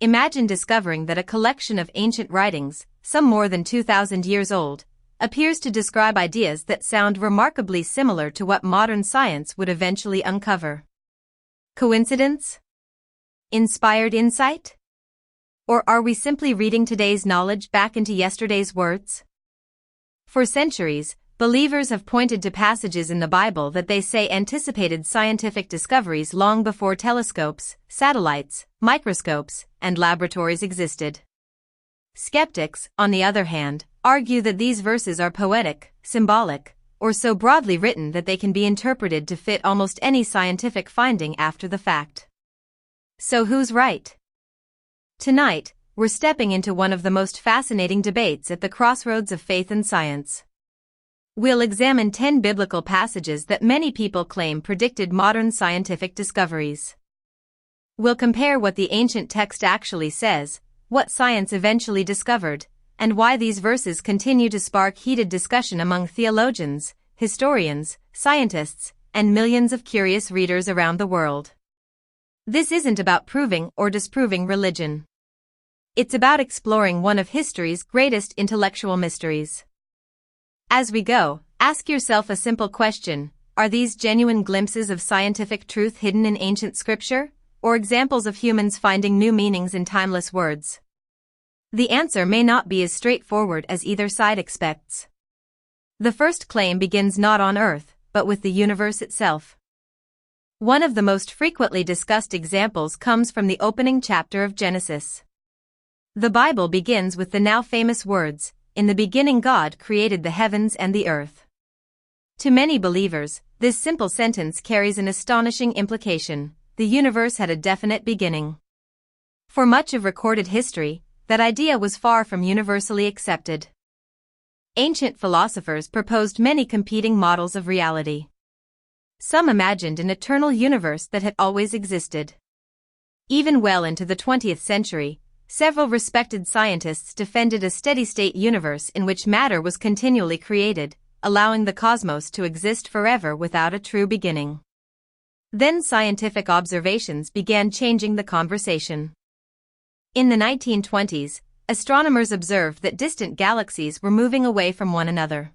Imagine discovering that a collection of ancient writings, some more than 2,000 years old, appears to describe ideas that sound remarkably similar to what modern science would eventually uncover. Coincidence? Inspired insight? Or are we simply reading today's knowledge back into yesterday's words? For centuries, believers have pointed to passages in the Bible that they say anticipated scientific discoveries long before telescopes, satellites, microscopes, and laboratories existed. Skeptics, on the other hand, argue that these verses are poetic, symbolic, or so broadly written that they can be interpreted to fit almost any scientific finding after the fact. So who's right? Tonight, we're stepping into one of the most fascinating debates at the crossroads of faith and science. We'll examine 10 biblical passages that many people claim predicted modern scientific discoveries. We'll compare what the ancient text actually says, what science eventually discovered, and why these verses continue to spark heated discussion among theologians, historians, scientists, and millions of curious readers around the world. This isn't about proving or disproving religion. It's about exploring one of history's greatest intellectual mysteries. As we go, ask yourself a simple question: are these genuine glimpses of scientific truth hidden in ancient scripture, or examples of humans finding new meanings in timeless words? The answer may not be as straightforward as either side expects. The first claim begins not on Earth, but with the universe itself. One of the most frequently discussed examples comes from the opening chapter of Genesis. The Bible begins with the now famous words, "In the beginning God created the heavens and the earth." To many believers, this simple sentence carries an astonishing implication: the universe had a definite beginning. For much of recorded history, that idea was far from universally accepted. Ancient philosophers proposed many competing models of reality. Some imagined an eternal universe that had always existed. Even well into the 20th century, several respected scientists defended a steady-state universe in which matter was continually created, allowing the cosmos to exist forever without a true beginning. Then scientific observations began changing the conversation. In the 1920s, astronomers observed that distant galaxies were moving away from one another.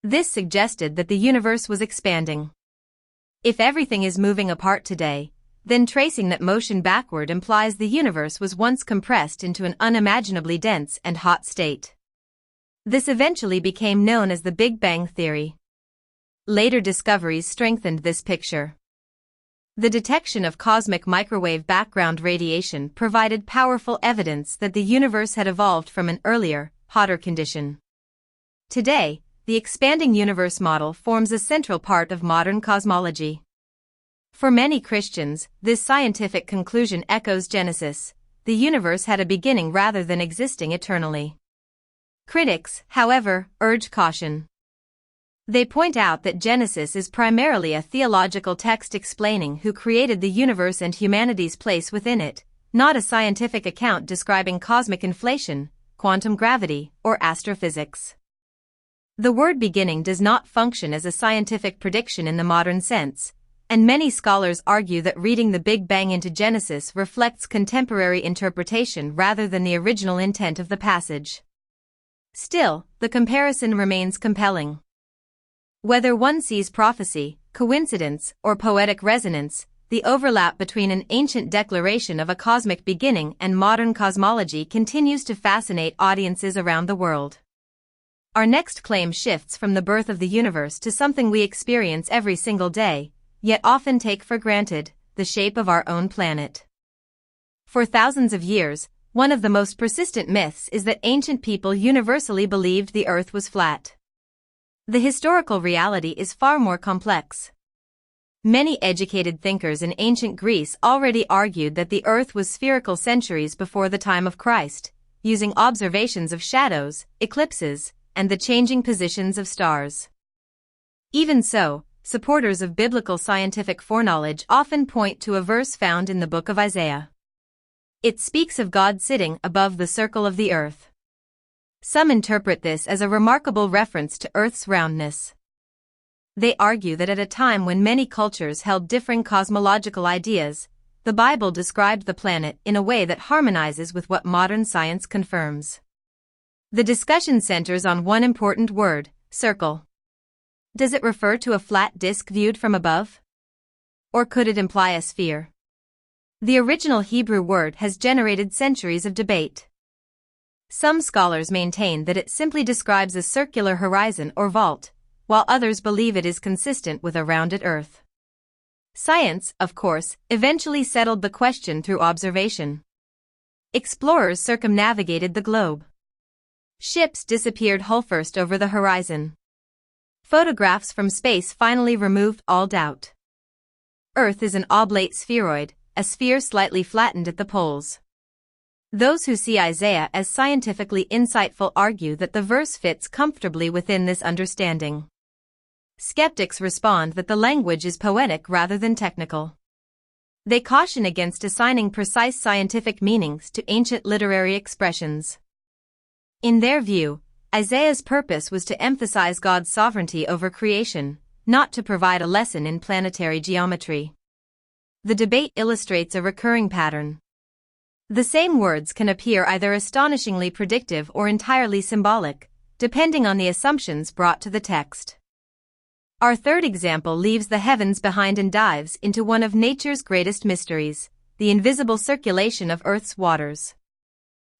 This suggested that the universe was expanding. If everything is moving apart today, then tracing that motion backward implies the universe was once compressed into an unimaginably dense and hot state. This eventually became known as the Big Bang theory. Later discoveries strengthened this picture. The detection of cosmic microwave background radiation provided powerful evidence that the universe had evolved from an earlier, hotter condition. Today, the expanding universe model forms a central part of modern cosmology. For many Christians, this scientific conclusion echoes Genesis: the universe had a beginning rather than existing eternally. Critics, however, urge caution. They point out that Genesis is primarily a theological text explaining who created the universe and humanity's place within it, not a scientific account describing cosmic inflation, quantum gravity, or astrophysics. The word beginning does not function as a scientific prediction in the modern sense, and many scholars argue that reading the Big Bang into Genesis reflects contemporary interpretation rather than the original intent of the passage. Still, the comparison remains compelling. Whether one sees prophecy, coincidence, or poetic resonance, the overlap between an ancient declaration of a cosmic beginning and modern cosmology continues to fascinate audiences around the world. Our next claim shifts from the birth of the universe to something we experience every single day, yet often take for granted: the shape of our own planet. For thousands of years, one of the most persistent myths is that ancient people universally believed the Earth was flat. The historical reality is far more complex. Many educated thinkers in ancient Greece already argued that the Earth was spherical centuries before the time of Christ, using observations of shadows, eclipses, and the changing positions of stars. Even so, supporters of biblical scientific foreknowledge often point to a verse found in the book of Isaiah. It speaks of God sitting above the circle of the earth. Some interpret this as a remarkable reference to Earth's roundness. They argue that at a time when many cultures held differing cosmological ideas, the Bible described the planet in a way that harmonizes with what modern science confirms. The discussion centers on one important word, circle. Does it refer to a flat disk viewed from above? Or could it imply a sphere? The original Hebrew word has generated centuries of debate. Some scholars maintain that it simply describes a circular horizon or vault, while others believe it is consistent with a rounded Earth. Science, of course, eventually settled the question through observation. Explorers circumnavigated the globe. Ships disappeared hull-first over the horizon. Photographs from space finally removed all doubt. Earth is an oblate spheroid, a sphere slightly flattened at the poles. Those who see Isaiah as scientifically insightful argue that the verse fits comfortably within this understanding. Skeptics respond that the language is poetic rather than technical. They caution against assigning precise scientific meanings to ancient literary expressions. In their view, Isaiah's purpose was to emphasize God's sovereignty over creation, not to provide a lesson in planetary geometry. The debate illustrates a recurring pattern. The same words can appear either astonishingly predictive or entirely symbolic, depending on the assumptions brought to the text. Our third example leaves the heavens behind and dives into one of nature's greatest mysteries, the invisible circulation of Earth's waters.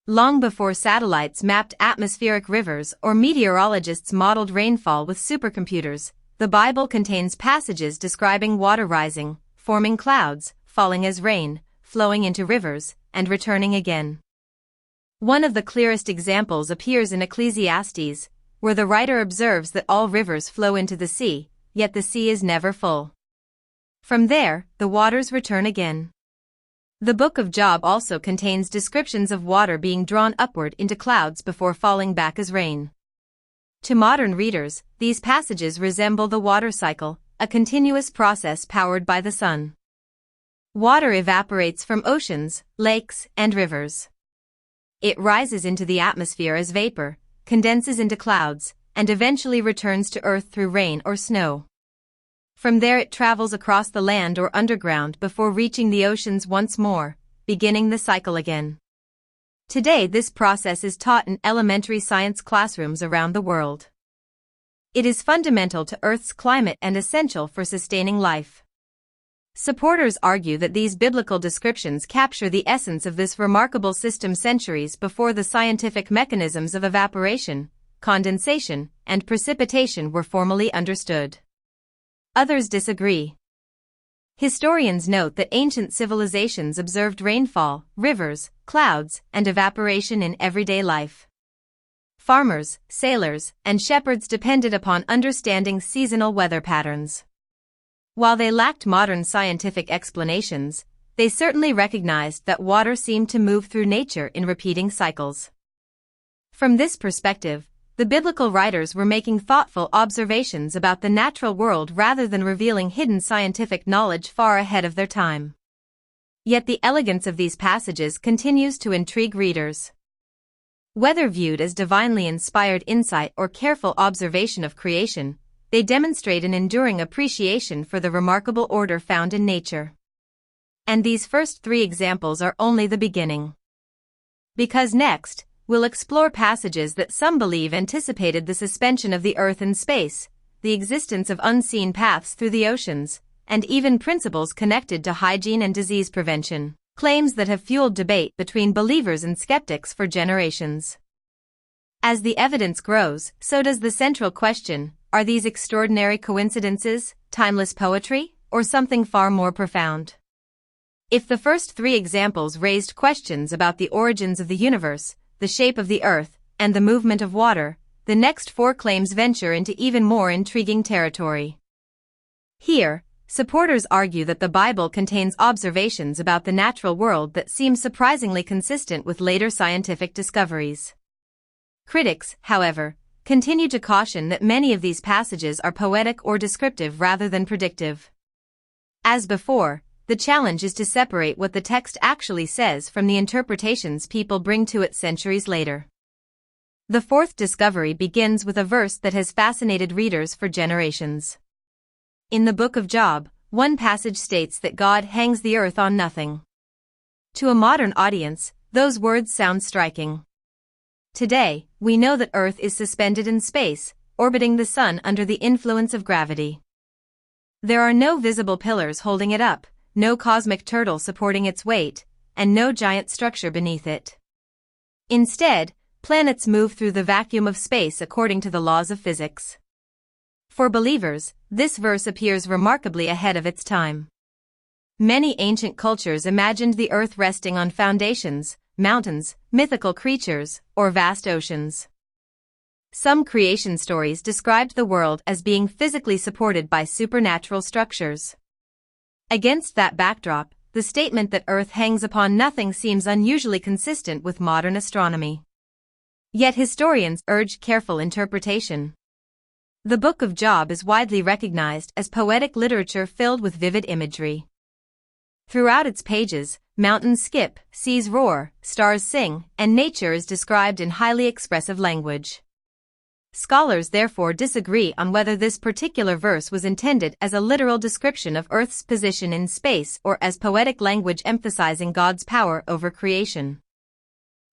Long before satellites mapped atmospheric rivers or meteorologists modeled rainfall with supercomputers, the Bible contains passages describing water rising, forming clouds, falling as rain, flowing into rivers, and returning again. One of the clearest examples appears in Ecclesiastes, where the writer observes that all rivers flow into the sea, yet the sea is never full. From there, the waters return again. The book of Job also contains descriptions of water being drawn upward into clouds before falling back as rain. To modern readers, these passages resemble the water cycle, a continuous process powered by the sun. Water evaporates from oceans, lakes, and rivers. It rises into the atmosphere as vapor, condenses into clouds, and eventually returns to Earth through rain or snow. From there it travels across the land or underground before reaching the oceans once more, beginning the cycle again. Today this process is taught in elementary science classrooms around the world. It is fundamental to Earth's climate and essential for sustaining life. Supporters argue that these biblical descriptions capture the essence of this remarkable system centuries before the scientific mechanisms of evaporation, condensation, and precipitation were formally understood. Others disagree. Historians note that ancient civilizations observed rainfall, rivers, clouds, and evaporation in everyday life. Farmers, sailors, and shepherds depended upon understanding seasonal weather patterns. While they lacked modern scientific explanations, they certainly recognized that water seemed to move through nature in repeating cycles. From this perspective, the biblical writers were making thoughtful observations about the natural world rather than revealing hidden scientific knowledge far ahead of their time. Yet the elegance of these passages continues to intrigue readers. Whether viewed as divinely inspired insight or careful observation of creation, they demonstrate an enduring appreciation for the remarkable order found in nature. And these first three examples are only the beginning. Because next, we'll explore passages that some believe anticipated the suspension of the Earth in space, the existence of unseen paths through the oceans, and even principles connected to hygiene and disease prevention, claims that have fueled debate between believers and skeptics for generations. As the evidence grows, so does the central question: are these extraordinary coincidences, timeless poetry, or something far more profound? If the first three examples raised questions about the origins of the universe, the shape of the Earth, and the movement of water, the next four claims venture into even more intriguing territory. Here, supporters argue that the Bible contains observations about the natural world that seem surprisingly consistent with later scientific discoveries. Critics, however, continue to caution that many of these passages are poetic or descriptive rather than predictive. As before, the challenge is to separate what the text actually says from the interpretations people bring to it centuries later. The fourth discovery begins with a verse that has fascinated readers for generations. In the book of Job, one passage states that God hangs the earth on nothing. To a modern audience, those words sound striking. Today, we know that Earth is suspended in space, orbiting the Sun under the influence of gravity. There are no visible pillars holding it up, no cosmic turtle supporting its weight, and no giant structure beneath it. Instead, planets move through the vacuum of space according to the laws of physics. For believers, this verse appears remarkably ahead of its time. Many ancient cultures imagined the earth resting on foundations, mountains, mythical creatures, or vast oceans. Some creation stories described the world as being physically supported by supernatural structures. Against that backdrop, the statement that Earth hangs upon nothing seems unusually consistent with modern astronomy. Yet historians urge careful interpretation. The Book of Job is widely recognized as poetic literature filled with vivid imagery. Throughout its pages, mountains skip, seas roar, stars sing, and nature is described in highly expressive language. Scholars therefore disagree on whether this particular verse was intended as a literal description of Earth's position in space or as poetic language emphasizing God's power over creation.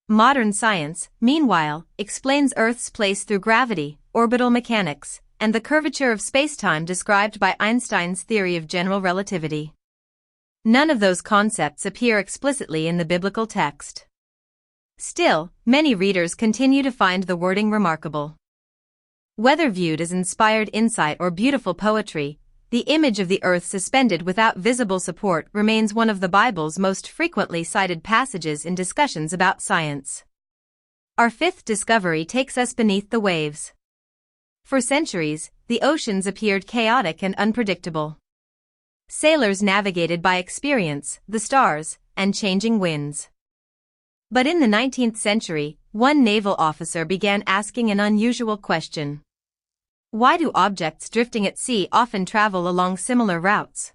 Modern science, meanwhile, explains Earth's place through gravity, orbital mechanics, and the curvature of spacetime described by Einstein's theory of general relativity. None of those concepts appear explicitly in the biblical text. Still, many readers continue to find the wording remarkable. Whether viewed as inspired insight or beautiful poetry, the image of the earth suspended without visible support remains one of the Bible's most frequently cited passages in discussions about science. Our fifth discovery takes us beneath the waves. For centuries, the oceans appeared chaotic and unpredictable. Sailors navigated by experience, the stars, and changing winds. But in the 19th century, one naval officer began asking an unusual question. Why do objects drifting at sea often travel along similar routes?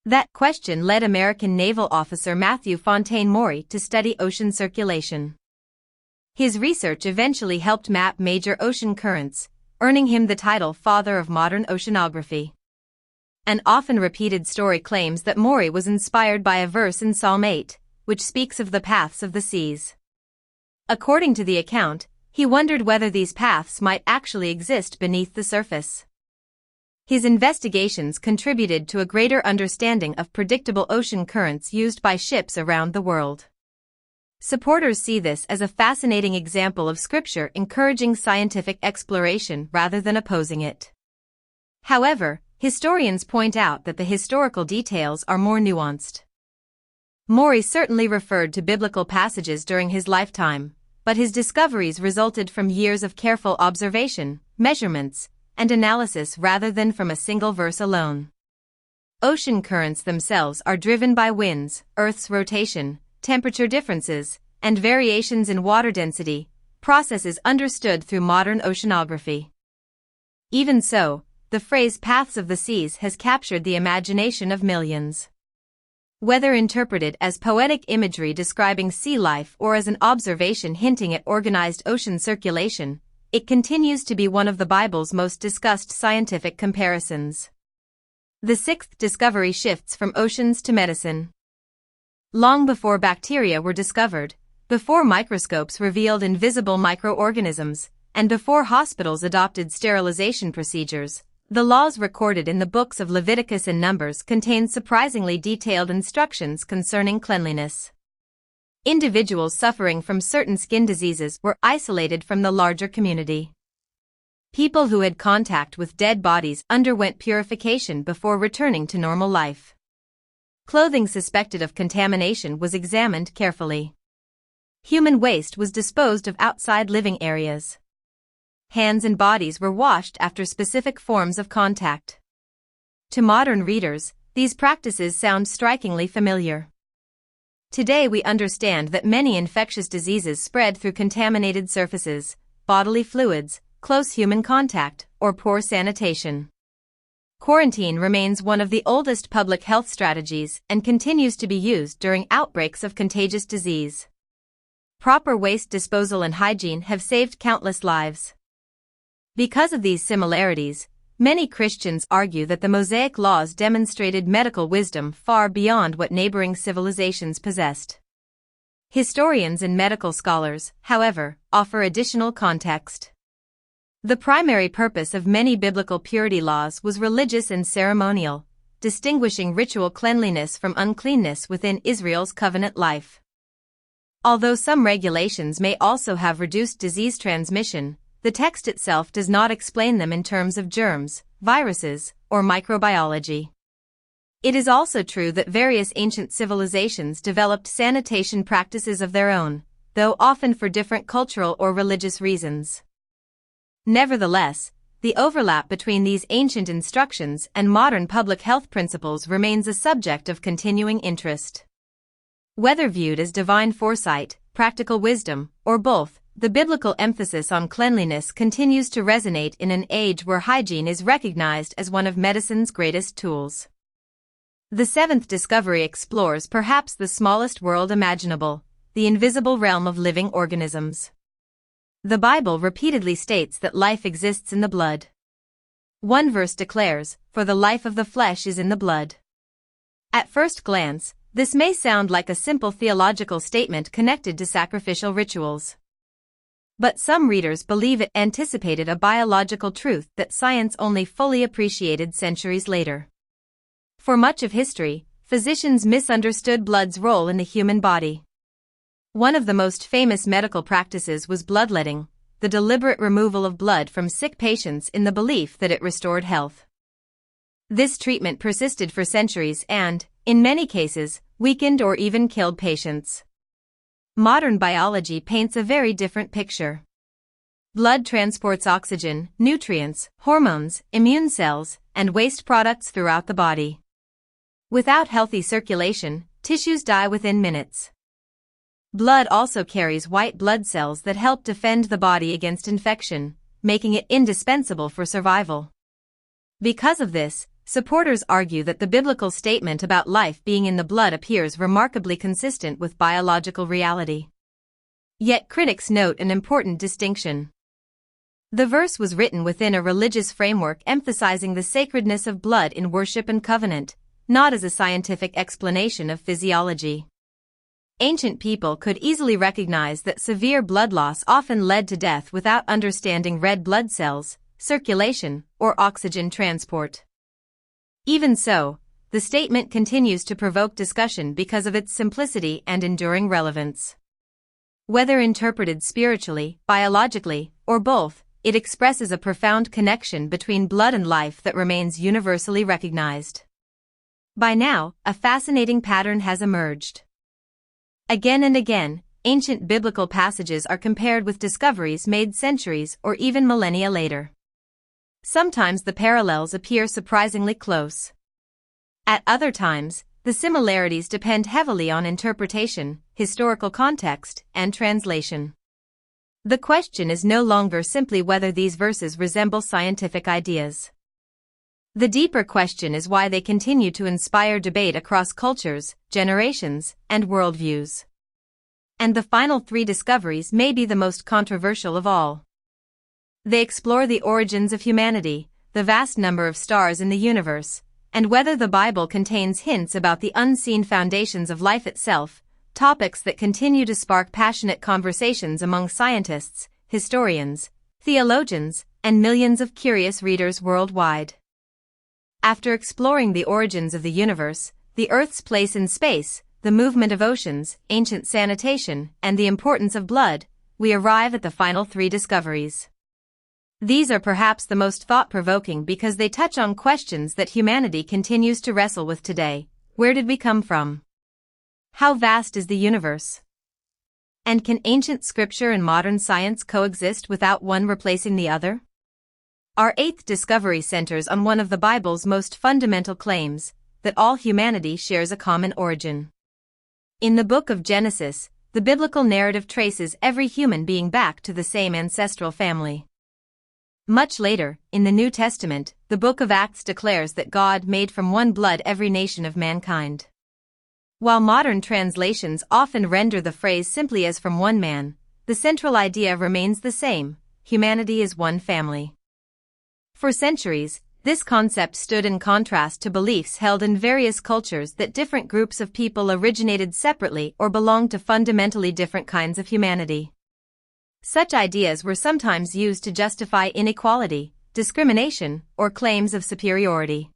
That question led American naval officer Matthew Fontaine Maury to study ocean circulation. His research eventually helped map major ocean currents, earning him the title Father of Modern Oceanography. An often repeated story claims that Maury was inspired by a verse in Psalm 8, which speaks of the paths of the seas. According to the account, he wondered whether these paths might actually exist beneath the surface. His investigations contributed to a greater understanding of predictable ocean currents used by ships around the world. Supporters see this as a fascinating example of Scripture encouraging scientific exploration rather than opposing it. However, historians point out that the historical details are more nuanced. Maury certainly referred to biblical passages during his lifetime, but his discoveries resulted from years of careful observation, measurements, and analysis rather than from a single verse alone. Ocean currents themselves are driven by winds, Earth's rotation, temperature differences, and variations in water density, processes understood through modern oceanography. Even so, the phrase paths of the seas has captured the imagination of millions. Whether interpreted as poetic imagery describing sea life or as an observation hinting at organized ocean circulation, it continues to be one of the Bible's most discussed scientific comparisons. The sixth discovery shifts from oceans to medicine. Long before bacteria were discovered, before microscopes revealed invisible microorganisms, and before hospitals adopted sterilization procedures, the laws recorded in the books of Leviticus and Numbers contain surprisingly detailed instructions concerning cleanliness. Individuals suffering from certain skin diseases were isolated from the larger community. People who had contact with dead bodies underwent purification before returning to normal life. Clothing suspected of contamination was examined carefully. Human waste was disposed of outside living areas. Hands and bodies were washed after specific forms of contact. To modern readers, these practices sound strikingly familiar. Today we understand that many infectious diseases spread through contaminated surfaces, bodily fluids, close human contact, or poor sanitation. Quarantine remains one of the oldest public health strategies and continues to be used during outbreaks of contagious disease. Proper waste disposal and hygiene have saved countless lives. Because of these similarities, many Christians argue that the Mosaic laws demonstrated medical wisdom far beyond what neighboring civilizations possessed. Historians and medical scholars, however, offer additional context. The primary purpose of many biblical purity laws was religious and ceremonial, distinguishing ritual cleanliness from uncleanness within Israel's covenant life. Although some regulations may also have reduced disease transmission, the text itself does not explain them in terms of germs, viruses, or microbiology. It is also true that various ancient civilizations developed sanitation practices of their own, though often for different cultural or religious reasons. Nevertheless, the overlap between these ancient instructions and modern public health principles remains a subject of continuing interest. Whether viewed as divine foresight, practical wisdom, or both, the biblical emphasis on cleanliness continues to resonate in an age where hygiene is recognized as one of medicine's greatest tools. The seventh discovery explores perhaps the smallest world imaginable, the invisible realm of living organisms. The Bible repeatedly states that life exists in the blood. One verse declares, "For the life of the flesh is in the blood." At first glance, this may sound like a simple theological statement connected to sacrificial rituals. But some readers believe it anticipated a biological truth that science only fully appreciated centuries later. For much of history, physicians misunderstood blood's role in the human body. One of the most famous medical practices was bloodletting, the deliberate removal of blood from sick patients in the belief that it restored health. This treatment persisted for centuries and, in many cases, weakened or even killed patients. Modern biology paints a very different picture. Blood transports oxygen, nutrients, hormones, immune cells, and waste products throughout the body. Without healthy circulation, tissues die within minutes. Blood also carries white blood cells that help defend the body against infection, making it indispensable for survival. Because of this, supporters argue that the biblical statement about life being in the blood appears remarkably consistent with biological reality. Yet critics note an important distinction. The verse was written within a religious framework emphasizing the sacredness of blood in worship and covenant, not as a scientific explanation of physiology. Ancient people could easily recognize that severe blood loss often led to death without understanding red blood cells, circulation, or oxygen transport. Even so, the statement continues to provoke discussion because of its simplicity and enduring relevance. Whether interpreted spiritually, biologically, or both, it expresses a profound connection between blood and life that remains universally recognized. By now, a fascinating pattern has emerged. Again and again, ancient biblical passages are compared with discoveries made centuries or even millennia later. Sometimes the parallels appear surprisingly close. At other times, the similarities depend heavily on interpretation, historical context, and translation. The question is no longer simply whether these verses resemble scientific ideas. The deeper question is why they continue to inspire debate across cultures, generations, and worldviews. And the final three discoveries may be the most controversial of all. They explore the origins of humanity, the vast number of stars in the universe, and whether the Bible contains hints about the unseen foundations of life itself, topics that continue to spark passionate conversations among scientists, historians, theologians, and millions of curious readers worldwide. After exploring the origins of the universe, the Earth's place in space, the movement of oceans, ancient sanitation, and the importance of blood, we arrive at the final three discoveries. These are perhaps the most thought-provoking because they touch on questions that humanity continues to wrestle with today. Where did we come from? How vast is the universe? And can ancient scripture and modern science coexist without one replacing the other? Our eighth discovery centers on one of the Bible's most fundamental claims, that all humanity shares a common origin. In the book of Genesis, the biblical narrative traces every human being back to the same ancestral family. Much later, in the New Testament, the book of Acts declares that God made from one blood every nation of mankind. While modern translations often render the phrase simply as from one man, the central idea remains the same: humanity is one family. For centuries, This concept stood in contrast to beliefs held in various cultures that different groups of people originated separately or belonged to fundamentally different kinds of humanity. Such ideas were sometimes used to justify inequality, discrimination, or claims of superiority.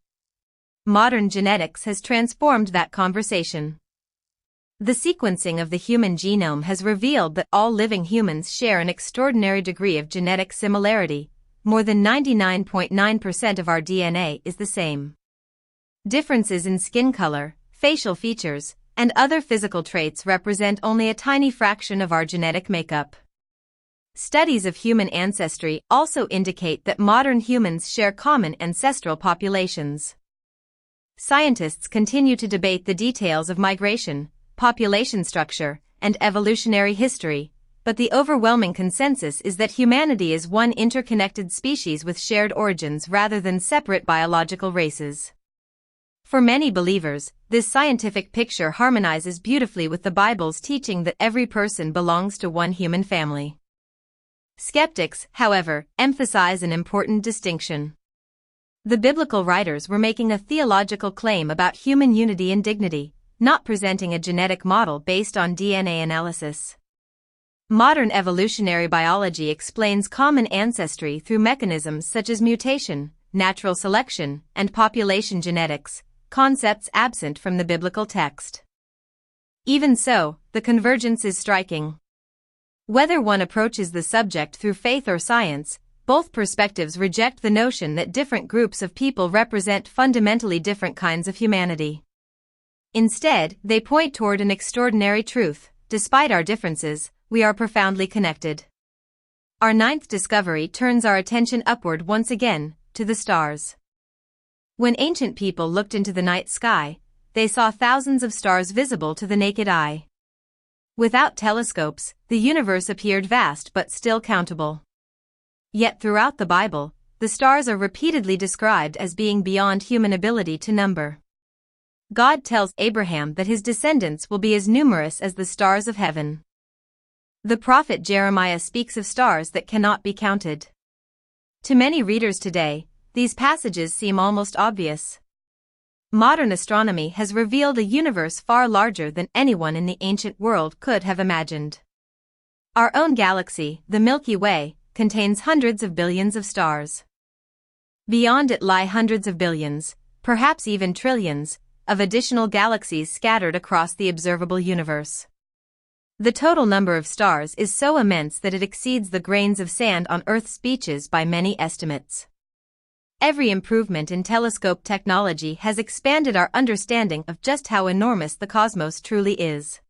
Modern genetics has transformed that conversation. The sequencing of the human genome has revealed that all living humans share an extraordinary degree of genetic similarity. More than 99.9% of our DNA is the same. Differences in skin color, facial features, and other physical traits represent only a tiny fraction of our genetic makeup. Studies of human ancestry also indicate that modern humans share common ancestral populations. Scientists continue to debate the details of migration, population structure, and evolutionary history, but the overwhelming consensus is that humanity is one interconnected species with shared origins rather than separate biological races. For many believers, this scientific picture harmonizes beautifully with the Bible's teaching that every person belongs to one human family. Skeptics, however, emphasize an important distinction. The biblical writers were making a theological claim about human unity and dignity, not presenting a genetic model based on DNA analysis. Modern evolutionary biology explains common ancestry through mechanisms such as mutation, natural selection, and population genetics, concepts absent from the biblical text. Even so, the convergence is striking. Whether one approaches the subject through faith or science, both perspectives reject the notion that different groups of people represent fundamentally different kinds of humanity. Instead, they point toward an extraordinary truth: despite our differences, we are profoundly connected. Our ninth discovery turns our attention upward once again, to the stars. When ancient people looked into the night sky, they saw thousands of stars visible to the naked eye. Without telescopes, the universe appeared vast but still countable. Yet throughout the Bible, the stars are repeatedly described as being beyond human ability to number. God tells Abraham that his descendants will be as numerous as the stars of heaven. The prophet Jeremiah speaks of stars that cannot be counted. To many readers today, these passages seem almost obvious. Modern astronomy has revealed a universe far larger than anyone in the ancient world could have imagined. Our own galaxy, the Milky Way, contains hundreds of billions of stars. Beyond it lie hundreds of billions, perhaps even trillions, of additional galaxies scattered across the observable universe. The total number of stars is so immense that it exceeds the grains of sand on Earth's beaches by many estimates. Every improvement in telescope technology has expanded our understanding of just how enormous the cosmos truly is.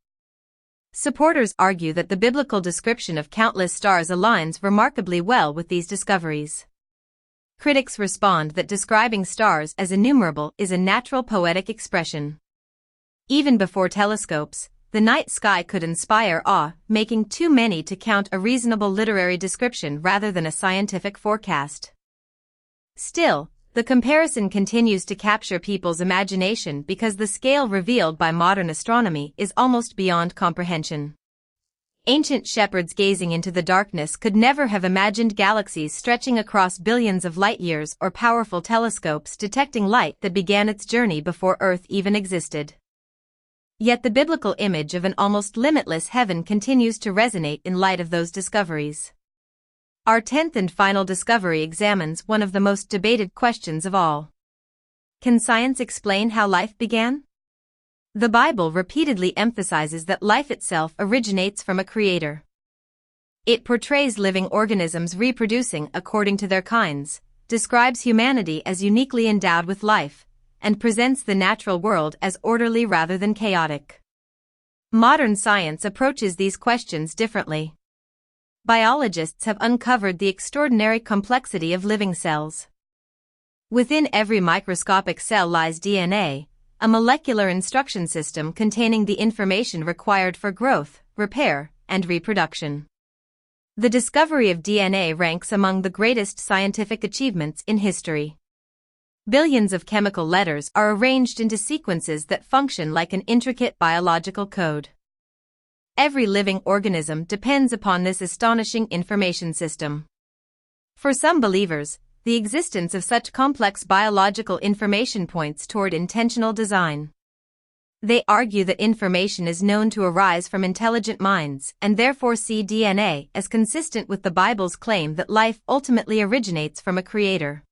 Supporters argue that the biblical description of countless stars aligns remarkably well with these discoveries. Critics respond that describing stars as innumerable is a natural poetic expression. Even before telescopes, the night sky could inspire awe, making too many to count a reasonable literary description rather than a scientific forecast. Still, the comparison continues to capture people's imagination because the scale revealed by modern astronomy is almost beyond comprehension. Ancient shepherds gazing into the darkness could never have imagined galaxies stretching across billions of light-years or powerful telescopes detecting light that began its journey before Earth even existed. Yet the biblical image of an almost limitless heaven continues to resonate in light of those discoveries. Our 10th and final discovery examines one of the most debated questions of all. Can science explain how life began? The Bible repeatedly emphasizes that life itself originates from a creator. It portrays living organisms reproducing according to their kinds, describes humanity as uniquely endowed with life, and presents the natural world as orderly rather than chaotic. Modern science approaches these questions differently. Biologists have uncovered the extraordinary complexity of living cells. Within every microscopic cell lies DNA, a molecular instruction system containing the information required for growth, repair, and reproduction. The discovery of DNA ranks among the greatest scientific achievements in history. Billions of chemical letters are arranged into sequences that function like an intricate biological code. Every living organism depends upon this astonishing information system. For some believers, the existence of such complex biological information points toward intentional design. They argue that information is known to arise from intelligent minds and therefore see DNA as consistent with the Bible's claim that life ultimately originates from a creator.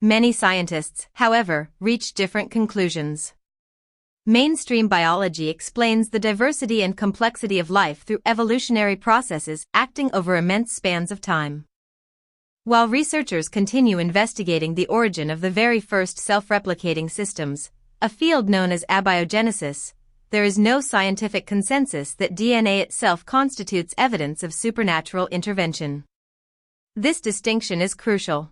Many scientists, however, reach different conclusions. Mainstream biology explains the diversity and complexity of life through evolutionary processes acting over immense spans of time. While researchers continue investigating the origin of the very first self-replicating systems, a field known as abiogenesis, there is no scientific consensus that DNA itself constitutes evidence of supernatural intervention. This distinction is crucial.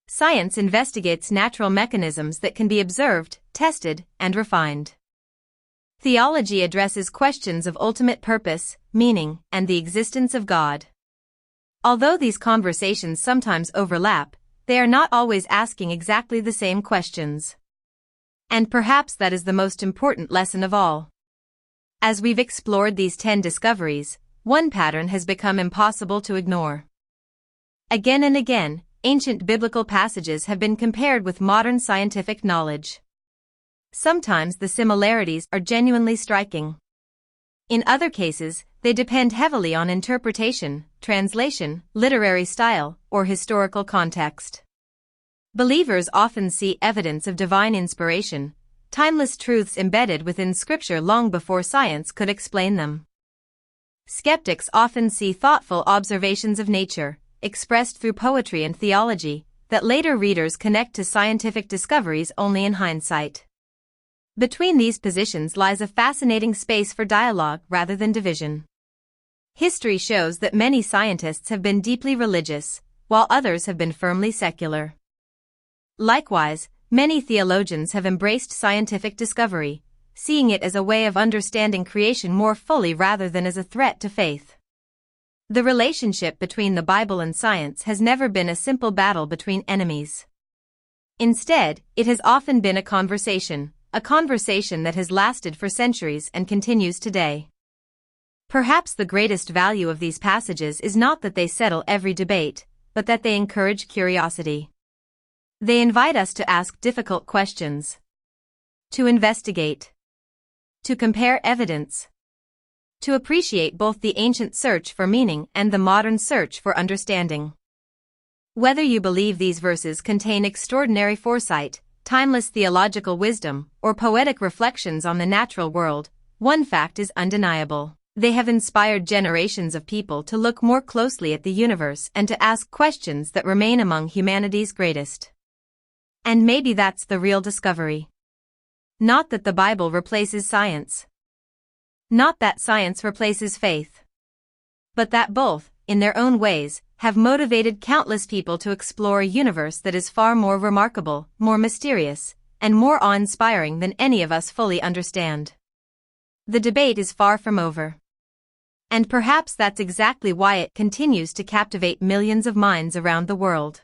Science investigates natural mechanisms that can be observed, tested, and refined. Theology addresses questions of ultimate purpose, meaning, and the existence of God. Although these conversations sometimes overlap, they are not always asking exactly the same questions. And perhaps that is the most important lesson of all. As we've explored these 10 discoveries, one pattern has become impossible to ignore. Again and again, ancient biblical passages have been compared with modern scientific knowledge. Sometimes the similarities are genuinely striking. In other cases, they depend heavily on interpretation, translation, literary style, or historical context. Believers often see evidence of divine inspiration, timeless truths embedded within Scripture long before science could explain them. Skeptics often see thoughtful observations of nature, expressed through poetry and theology, that later readers connect to scientific discoveries only in hindsight. Between these positions lies a fascinating space for dialogue rather than division. History shows that many scientists have been deeply religious, while others have been firmly secular. Likewise, many theologians have embraced scientific discovery, seeing it as a way of understanding creation more fully rather than as a threat to faith. The relationship between the Bible and science has never been a simple battle between enemies. Instead, it has often been a conversation that has lasted for centuries and continues today. Perhaps the greatest value of these passages is not that they settle every debate, but that they encourage curiosity. They invite us to ask difficult questions, to investigate, to compare evidence, to appreciate both the ancient search for meaning and the modern search for understanding. Whether you believe these verses contain extraordinary foresight, timeless theological wisdom, or poetic reflections on the natural world, one fact is undeniable. They have inspired generations of people to look more closely at the universe and to ask questions that remain among humanity's greatest. And maybe that's the real discovery. Not that the Bible replaces science. Not that science replaces faith. But that both, in their own ways, have motivated countless people to explore a universe that is far more remarkable, more mysterious, and more awe-inspiring than any of us fully understand. The debate is far from over. And perhaps that's exactly why it continues to captivate millions of minds around the world.